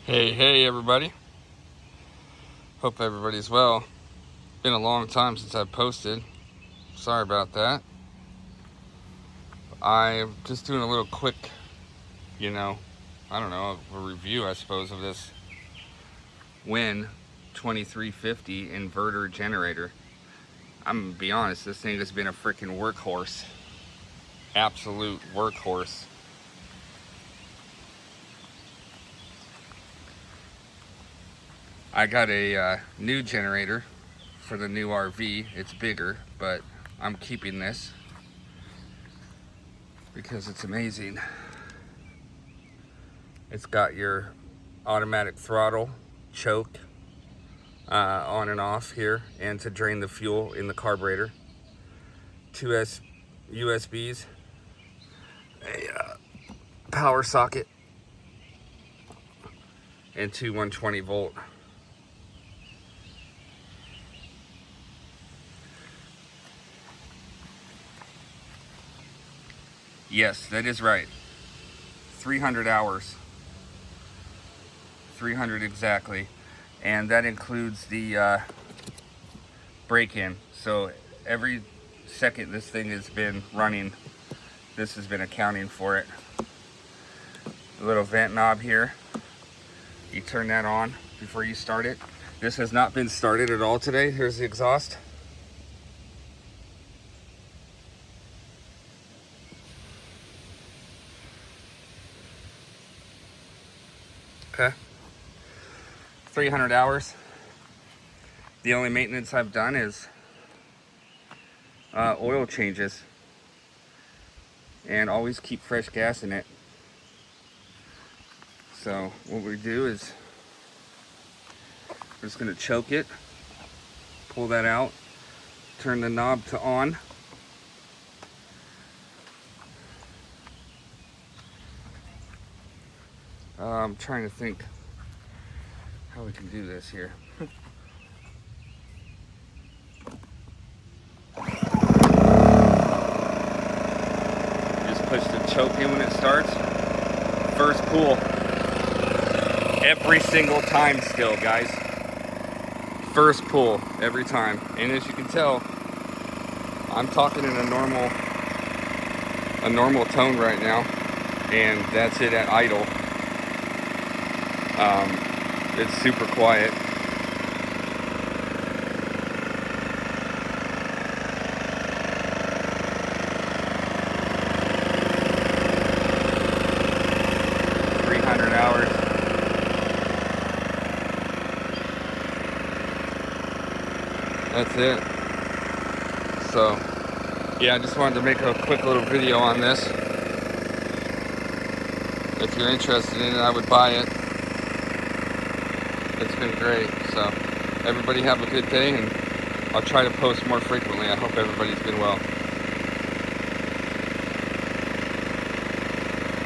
Hey everybody. Hope everybody's well. Been a long time since I've posted. Sorry about that. I'm just doing a little quick, I don't know, a review, I suppose, of this Win 2350 inverter generator. I'm gonna be honest, this thing has been a freaking workhorse. Absolute workhorse. I got a new generator for the new RV. It's bigger, but I'm keeping this because it's amazing. It's got your automatic throttle, choke, on and off here, and to drain the fuel in the carburetor. Two USBs, a power socket, and two 120 volt. Yes, that is right. 300 hours. 300 exactly. And that includes the break-in. So every second this thing has been running, this has been accounting for it. The little vent knob here, you turn that on before you start it. This has not been started at all today. Here's the exhaust. Okay. 300 hours. The only maintenance I've done is oil changes, and always keep fresh gas in it. So what we do is we're just going to choke it, pull that out, turn the knob to on. I'm trying to think how we can do this here. Just push the choke in when it starts. First pull. Every single time still, guys. First pull every time. And as you can tell, I'm talking in a normal tone right now. And that's it at idle. It's super quiet. Hours. That's it. So yeah, I just wanted to make a quick little video on this. If you're interested in it, I would buy it. It's been great. So everybody have a good day, and I'll try to post more frequently. I hope everybody's been well.